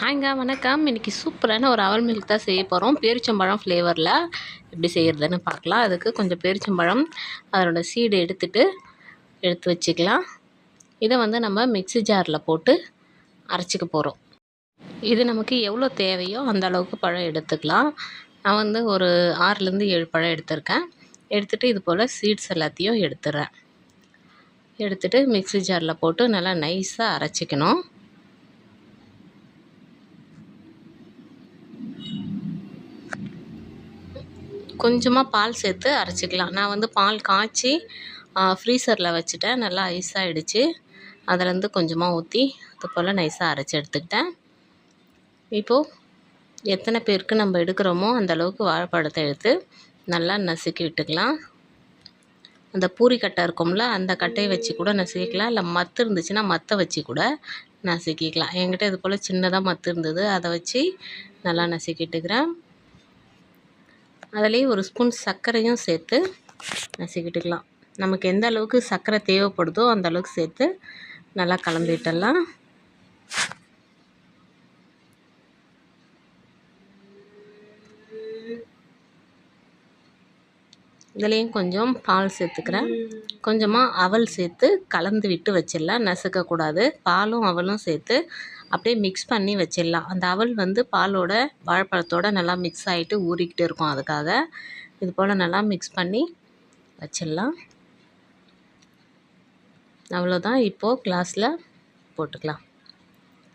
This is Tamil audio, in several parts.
ஹாய்ங்க வணக்கம். இன்றைக்கி சூப்பரான ஒரு அவல் மில்க் தான் செய்ய போகிறோம். பேரிச்சம்பழம் ஃப்ளேவரில் எப்படி செய்கிறதுன்னு பார்க்கலாம். அதுக்கு கொஞ்சம் பேரிச்சம்பழம் அதனோட சீடு எடுத்து வச்சுக்கலாம். இதை நம்ம மிக்ஸி ஜாரில் போட்டு அரைச்சிக்க போகிறோம். இது நமக்கு எவ்வளோ தேவையோ அந்த அளவுக்கு பழம் எடுத்துக்கலாம். நான் ஒரு 6லேருந்து 7 பழம் எடுத்திருக்கேன். எடுத்துகிட்டு இது போல் சீட்ஸ் எல்லாத்தையும் எடுத்துகிட்டு மிக்ஸி ஜாரில் போட்டு நல்லா நைஸாக அரைச்சிக்கணும். கொஞ்சமாக பால் சேர்த்து அரைச்சிக்கலாம். நான் பால் காய்ச்சி ஃப்ரீசரில் வச்சுட்டேன். நல்லா ஐஸாகிடுச்சு. அதிலேருந்து கொஞ்சமாக ஊற்றி அது போல் நைஸாக அரைச்சி எடுத்துக்கிட்டேன். இப்போது எத்தனை பேருக்கு நம்ம எடுக்கிறோமோ அந்தளவுக்கு வாழைப்பழத்தை எடுத்து நல்லா நசுக்கி விட்டுக்கலாம். அந்த பூரி கட்டை இருக்கும்ல, அந்த கட்டையை வச்சு கூட நசுக்கிக்கலாம். இல்லை மத்து இருந்துச்சுன்னா மத்தை வச்சு கூட நசுக்கிக்கலாம். என்கிட்ட இது போல் சின்னதாக மத்து இருந்தது, அதை வச்சு நல்லா நசுக்கிட்டுக்கிறேன். அதிலே ஒரு ஸ்பூன் சர்க்கரையும் சேர்த்து நசுக்கிட்டுக்கலாம். நமக்கு எந்த அளவுக்கு சர்க்கரை தேவைப்படுதோ அந்த அளவுக்கு சேர்த்து நல்லா கலந்து விட்டுடலாம். இதுலேயும் கொஞ்சம் பால் சேர்த்துக்கிறேன். கொஞ்சமாக அவல் சேர்த்து கலந்து விட்டு வச்சிடலாம். நசுக்கக்கூடாது. பாலும் அவலும் சேர்த்து அப்படியே மிக்ஸ் பண்ணி வச்சிடலாம். அந்த அவல் பாலோட வாழைப்பழத்தோடு நல்லா மிக்ஸ் ஆகிட்டு ஊறிக்கிட்டு இருக்கும். அதுக்காக இது போல் நல்லா மிக்ஸ் பண்ணி வச்சிடலாம். அவ்வளோதான். இப்போது கிளாஸில் போட்டுக்கலாம்.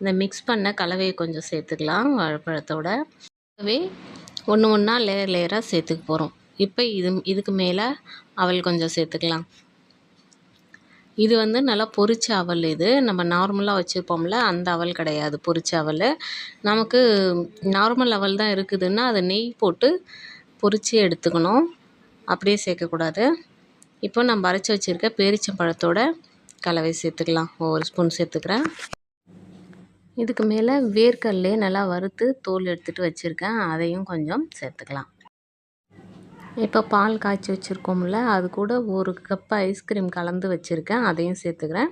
இந்த மிக்ஸ் பண்ண கலவையை கொஞ்சம் சேர்த்துக்கலாம். வாழைப்பழத்தோட ஒன்று ஒன்றா லேயராக சேர்த்துக்க போகிறோம். இப்போ இதுக்கு மேலே அவல் கொஞ்சம் சேர்த்துக்கலாம். இது நல்லா பொரிச்ச அவல். இது நம்ம நார்மலாக வச்சுருப்போம்ல, அந்த அவல் கிடையாது, பொரிச்ச அவல். நமக்கு நார்மல் அவல் தான் இருக்குதுன்னா அதை நெய் போட்டு பொரித்து எடுத்துக்கணும். அப்படியே சேர்க்கக்கூடாது. இப்போ நம்ம அரைச்சி வச்சுருக்க பேரிச்சம்பழத்தோட கலவை சேர்த்துக்கலாம். ஒரு ஸ்பூன் சேர்த்துக்கிறேன். இதுக்கு மேலே வேர்க்கடலையே நல்லா வறுத்து தோல் எடுத்துகிட்டு வச்சுருக்கேன், அதையும் கொஞ்சம் சேர்த்துக்கலாம். இப்போ பால் காய்ச்சி வச்சுருக்கோம்ல, அது கூட ஒரு கப் ஐஸ்கிரீம் கலந்து வச்சுருக்கேன், அதையும் சேர்த்துக்கிறேன்.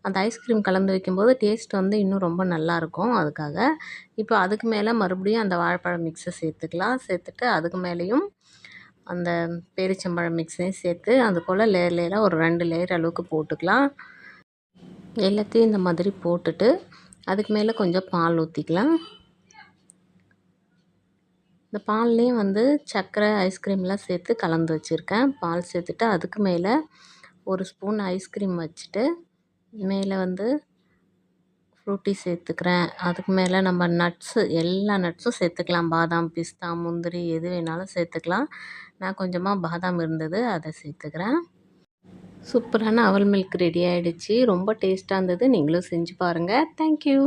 அந்த ஐஸ்கிரீம் கலந்து வைக்கும்போது டேஸ்ட் இன்னும் ரொம்ப நல்லாயிருக்கும். அதுக்காக இப்போ அதுக்கு மேலே மறுபடியும் அந்த வாழைப்பழம் மிக்ஸை சேர்த்துக்கலாம். சேர்த்துட்டு அதுக்கு மேலேயும் அந்த பேரிச்சம்பழம் மிக்ஸையும் சேர்த்து அது போல் லேயராக ஒரு 2 லேயர் அளவுக்கு போட்டுக்கலாம். எல்லாத்தையும் இந்த மாதிரி போட்டுட்டு அதுக்கு மேலே கொஞ்சம் பால் ஊற்றிக்கலாம். இந்த பால்லேயும் சர்க்கரை ஐஸ்கிரீம்லாம் சேர்த்து கலந்து வச்சுருக்கேன். பால் சேர்த்துட்டு அதுக்கு மேலே ஒரு ஸ்பூன் ஐஸ்கிரீம் வச்சுட்டு மேலே ஃப்ரூட்டி சேர்த்துக்கிறேன். அதுக்கு மேலே நம்ம நட்ஸு எல்லா நட்ஸும் சேர்த்துக்கலாம். பாதாம், பிஸ்தா, முந்திரி எது வேணாலும் சேர்த்துக்கலாம். நான் கொஞ்சமாக பாதாம் இருந்தது, அதை சேர்த்துக்கிறேன். சூப்பரான அவல் மில்க் ரெடி ஆகிடுச்சு. ரொம்ப டேஸ்ட்டாக இருந்தது. நீங்களும் செஞ்சு பாருங்கள். தேங்க்யூ.